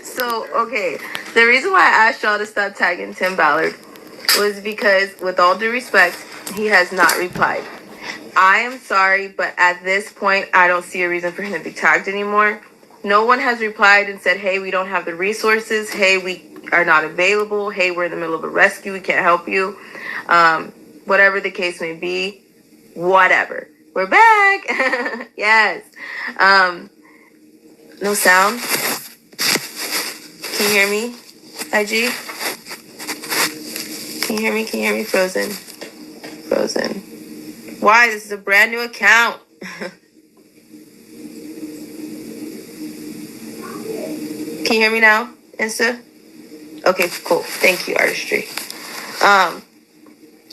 So, okay, the reason why I asked y'all to stop tagging Tim Ballard was because, with all due respect, he has not replied. I am sorry, but at this point, I don't see a reason for him to be tagged anymore. No one has replied and said, hey, we don't have the resources. Hey, we are not available. Hey, we're in the middle of a rescue. We can't help you. Whatever the case may be, whatever. We're back. Yes. No sound. Can you hear me, IG? Can you hear me? Can you hear me? Frozen. Frozen. Why? This is a brand new account. Can you hear me now, Insta? Okay, cool. Thank you, Artistry.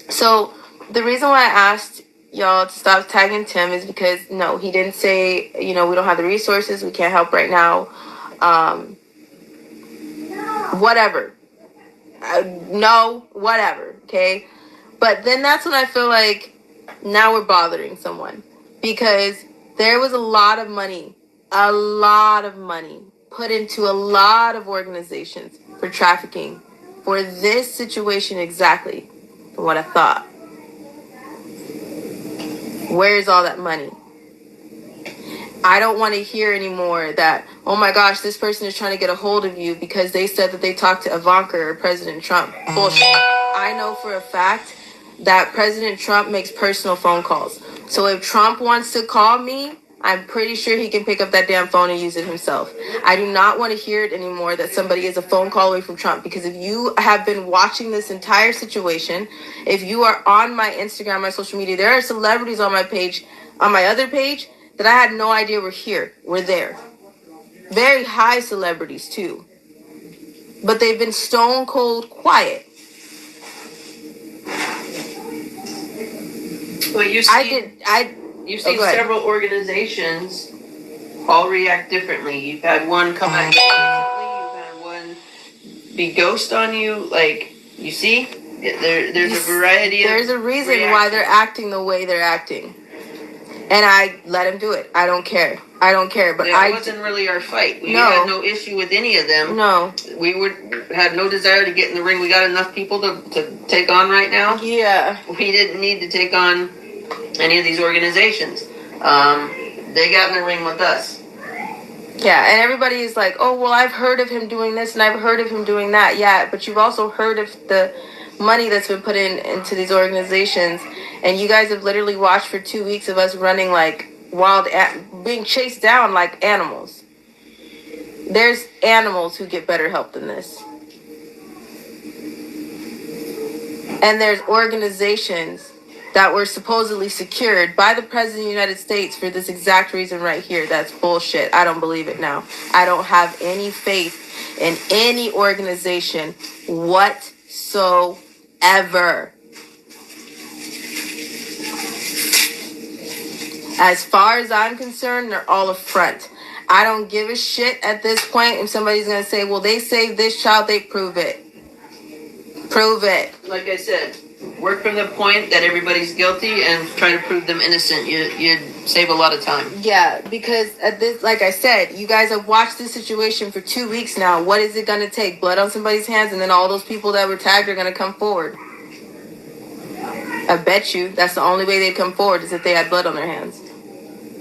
So the reason why I asked y'all to stop tagging Tim is because, no, he didn't say, we don't have the resources, we can't help right now. Whatever. No, whatever, okay? But then that's when I feel like now we're bothering someone, because there was a lot of money put into a lot of organizations for trafficking for this situation exactly, from what I thought. Where's all that money? I don't want to hear anymore that, oh my gosh, this person is trying to get a hold of you because they said that they talked to Ivanka or President Trump. Bullshit. I know for a fact that President Trump makes personal phone calls. So if Trump wants to call me, I'm pretty sure he can pick up that damn phone and use it himself. I do not want to hear it anymore that somebody is a phone call away from Trump, because if you have been watching this entire situation, if you are on my Instagram, my social media, there are celebrities on my page, on my other page, that I had no idea were there. Very high celebrities too. But they've been stone cold quiet. Well, you've seen several organizations all react differently. You've had one come out recently, you've had one be ghost on you. Like, you see? There's a variety of There's a reason why they're acting the way they're acting. And I let him do it. I don't care. But that wasn't really our fight. We had no issue with any of them. No. We had no desire to get in the ring. We got enough people to take on right now. Yeah. We didn't need to take on any of these organizations. They got in the ring with us. Yeah, and everybody is like, oh, well, I've heard of him doing this and I've heard of him doing that. Yeah, but you've also heard of the money that's been put into these organizations. And you guys have literally watched for 2 weeks of us running like being chased down like animals. There's animals who get better help than this. And there's organizations that were supposedly secured by the President of the United States for this exact reason right here. That's bullshit. I don't believe it now. I don't have any faith in any organization whatsoever. As far as I'm concerned, they're all a front. I don't give a shit at this point if somebody's going to say, well, they saved this child, they prove it. Prove it. Like I said, work from the point that everybody's guilty and try to prove them innocent. You'd save a lot of time. Yeah, because at this, like I said, you guys have watched this situation for 2 weeks now. What is it going to take? Blood on somebody's hands, and then all those people that were tagged are going to come forward. I bet you that's the only way they'd come forward, is if they had blood on their hands.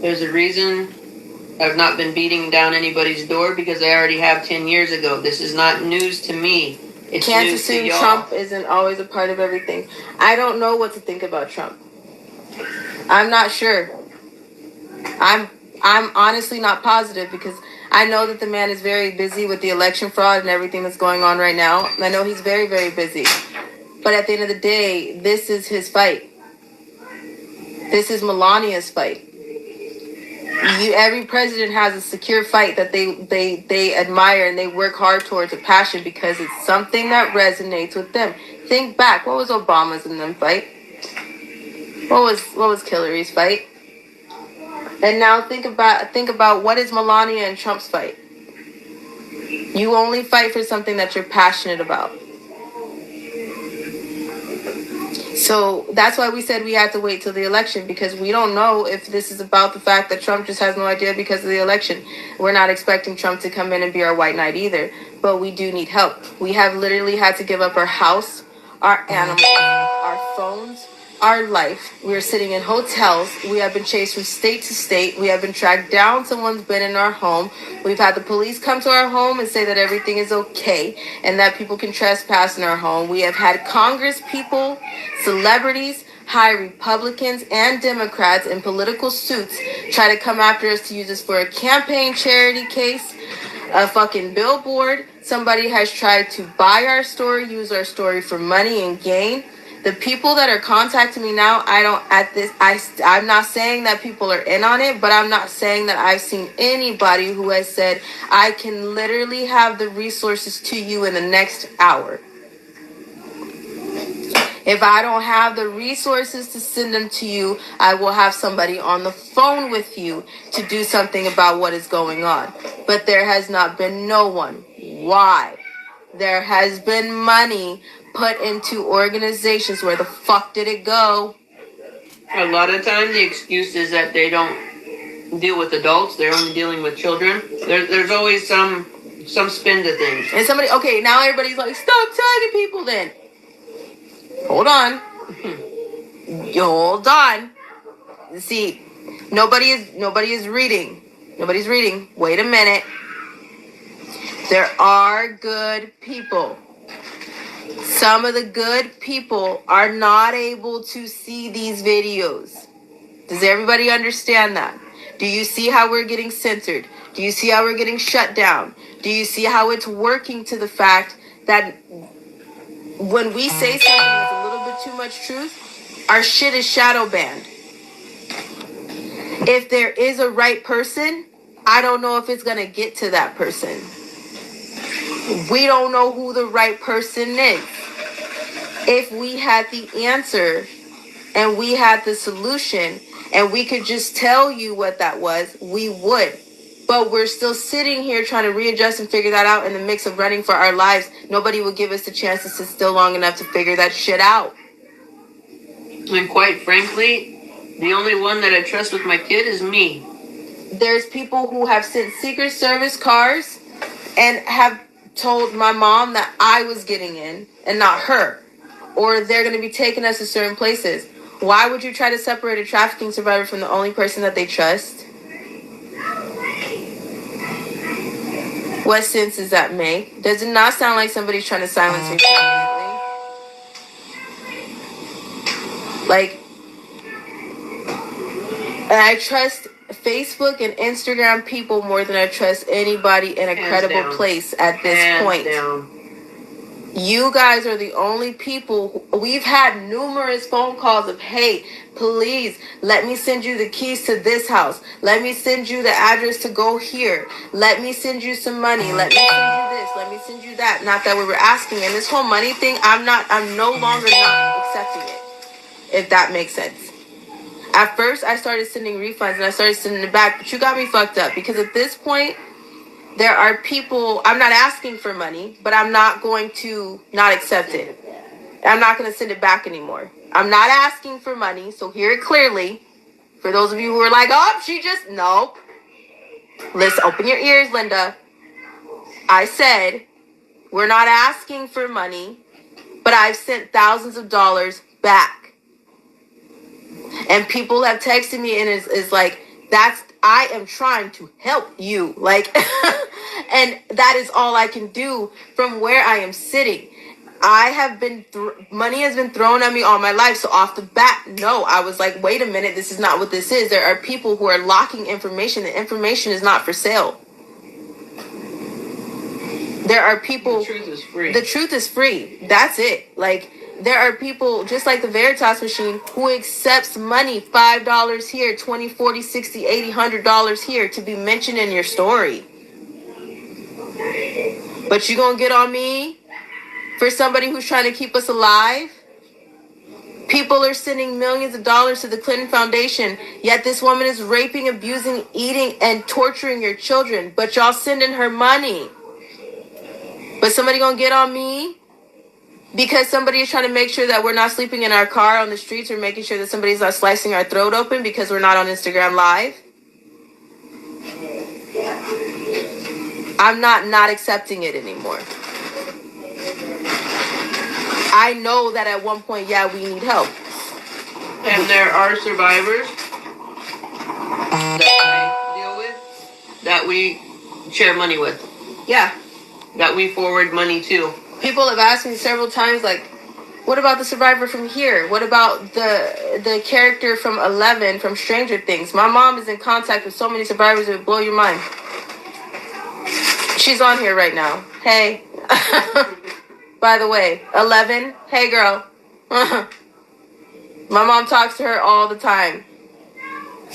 There's a reason I've not been beating down anybody's door, because I already have 10 years ago. This is not news to me. It's Can't news assume to y'all. Trump isn't always a part of everything. I don't know what to think about Trump. I'm not sure. I'm honestly not positive, because I know that the man is very busy with the election fraud and everything that's going on right now. I know he's very, very busy. But at the end of the day, this is his fight. This is Melania's fight. Every president has a secure fight that they admire and they work hard towards, a passion, because it's something that resonates with them. Think back, what was Obama's and them fight? What was Hillary's fight? And now think about what is Melania and Trump's fight. You only fight for something that you're passionate about. So that's why we said we had to wait till the election, because we don't know if this is about the fact that Trump just has no idea because of the election. We're not expecting Trump to come in and be our white knight either, but we do need help. We have literally had to give up our house, our animals, our phones, our life. We are sitting in hotels. We have been chased from state to state. We have been tracked down. Someone's been in our home. We've had the police come to our home and say that everything is okay and that people can trespass in our home. We have had Congress people, celebrities, high Republicans and Democrats in political suits try to come after us to use us for a campaign charity case, a fucking billboard. Somebody has tried to buy our story, use our story for money and gain. The people that are contacting me now, I'm not saying that people are in on it, but I'm not saying that I've seen anybody who has said, I can literally have the resources to you in the next hour. If I don't have the resources to send them to you, I will have somebody on the phone with you to do something about what is going on. But there has not been no one. Why? There has been money put into organizations. Where the fuck did it go? A lot of time the excuse is that they don't deal with adults, they're only dealing with children. There's always some spin to things. And somebody, okay, now everybody's like, stop tagging people then. Hold on. Hold on. See, nobody is reading. Nobody's reading. Wait a minute. There are good people. Some of the good people are not able to see these videos. Does everybody understand that? Do you see how we're getting censored? Do you see how we're getting shut down? Do you see how it's working to the fact that when we say something that's a little bit too much truth, our shit is shadow banned? If there is a right person, I don't know if it's going to get to that person. We don't know who the right person is. If we had the answer and we had the solution and we could just tell you what that was, we would. But we're still sitting here trying to readjust and figure that out in the mix of running for our lives. Nobody would give us the chance to sit still long enough to figure that shit out. And quite frankly, the only one that I trust with my kid is me. There's people who have sent Secret Service cars and have told my mom that I was getting in and not her. Or they're going to be taking us to certain places. Why would you try to separate a trafficking survivor from the only person that they trust? What sense does that make? Does it not sound like somebody's trying to silence me permanently? Like, I trust Facebook and Instagram people more than I trust anybody in a credible place at this point. You guys are the only people. We've had numerous phone calls of, hey, please let me send you the keys to this house. Let me send you the address to go here. Let me send you some money. Let me send you this. Let me send you that. Not that we were asking. And this whole money thing, I'm no longer not accepting it, if that makes sense. At first, I started sending refunds and I started sending it back, but you got me fucked up, because at this point, there are people, I'm not asking for money, but I'm not going to not accept it. I'm not going to send it back anymore. I'm not asking for money, so hear it clearly. For those of you who are like, oh, no. Listen, open your ears, Linda. I said, we're not asking for money, but I've sent thousands of dollars back. And people have texted me and is like, I am trying to help you. Like, and that is all I can do from where I am sitting. I have been, money has been thrown at me all my life. So off the bat, no, I was like, wait a minute, this is not what this is. There are people who are locking information. The information is not for sale. There are people. The truth is free. The truth is free. That's it. Like, there are people, just like the Veritas machine, who accepts money, $5 here, $20, $40, $60, $80, $100 here, to be mentioned in your story. But you gonna get on me for somebody who's trying to keep us alive? People are sending millions of dollars to the Clinton Foundation, yet this woman is raping, abusing, eating, and torturing your children, but y'all sending her money. But somebody gonna get on me? because somebody is trying to make sure that we're not sleeping in our car on the streets, or making sure that somebody's not slicing our throat open because we're not on Instagram Live. I'm not accepting it anymore. I know that at one point, yeah, we need help. And there are survivors that I deal with that we share money with. Yeah. That we forward money to. People have asked me several times, like, what about the survivor from here? What about the character from 11 from Stranger Things? My mom is in contact with so many survivors, it would blow your mind. She's on here right now. Hey. By the way, 11, hey girl. My mom talks to her all the time.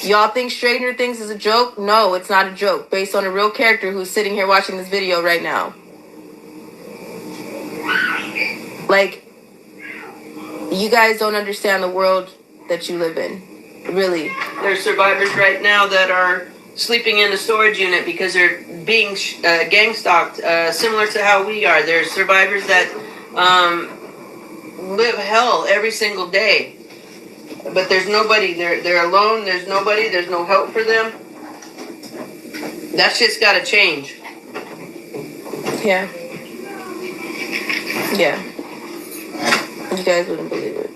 Y'all think Stranger Things is a joke? No, it's not a joke. Based on a real character who's sitting here watching this video right now. Like, you guys don't understand the world that you live in. Really. There's survivors right now that are sleeping in a storage unit because they're being gang stalked, similar to how we are. There's survivors that live hell every single day. But there's nobody. They're alone. There's nobody. There's no help for them. That shit's got to change. Yeah. Yeah. You guys wouldn't believe it.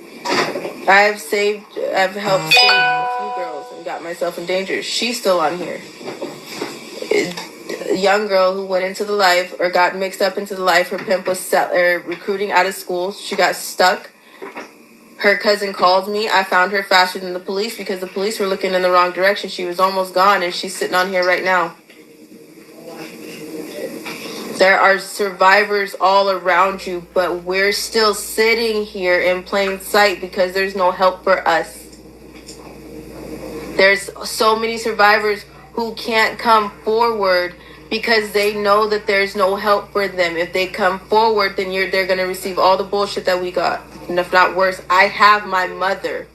I've helped save a few girls and got myself in danger. She's still on here. A young girl who went into the life, or got mixed up into the life. Her pimp was recruiting out of school. She got stuck. Her cousin called me. I found her faster than the police because the police were looking in the wrong direction. She was almost gone, and she's sitting on here right now. There are survivors all around you, but we're still sitting here in plain sight because there's no help for us. There's so many survivors who can't come forward because they know that there's no help for them. If they come forward, then they're going to receive all the bullshit that we got. And if not worse, I have my mother.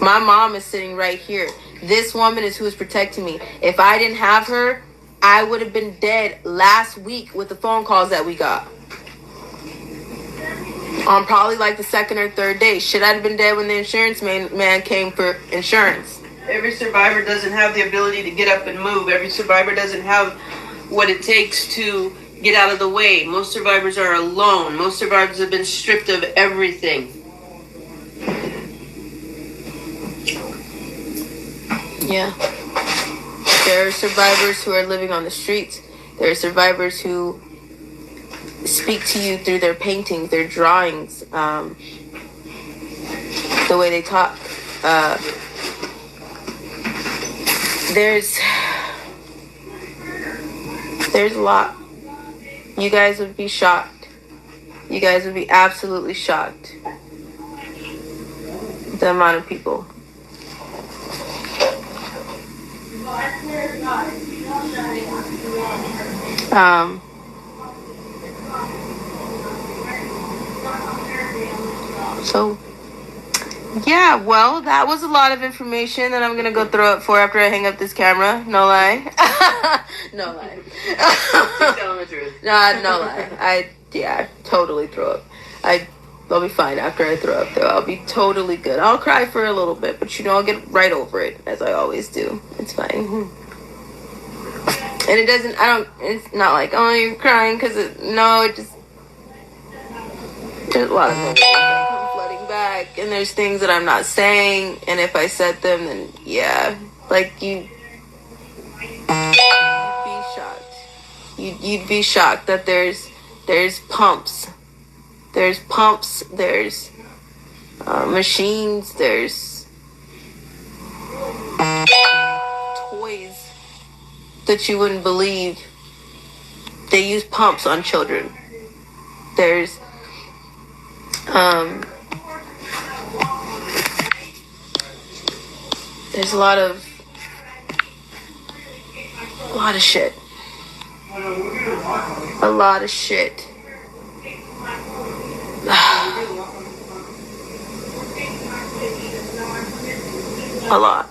My mom is sitting right here. This woman is who is protecting me. If I didn't have her, I would have been dead last week with the phone calls that we got. On probably like the second or third day. Should I have been dead when the insurance man came for insurance? Every survivor doesn't have the ability to get up and move. Every survivor doesn't have what it takes to get out of the way. Most survivors are alone. Most survivors have been stripped of everything. Yeah. There are survivors who are living on the streets. There are survivors who speak to you through their paintings, their drawings, the way they talk. There's a lot. You guys would be shocked. You guys would be absolutely shocked. The amount of people. So yeah, well, that was a lot of information that I'm gonna go throw up for after I hang up this camera. No lie. No lie. She's telling the truth. No lie. I totally throw up. I'll be fine after I throw up though. I'll be totally good. I'll cry for a little bit, but I'll get right over it, as I always do. It's fine. And it's not like, oh, you're crying because there's a lot of things that come flooding back, and there's things that I'm not saying, and if I said them, then yeah, like you'd be shocked. You'd be shocked that there's pumps, there's machines, there's toys that you wouldn't believe. They use pumps on children. There's a lot of shit. A lot of shit. A lot.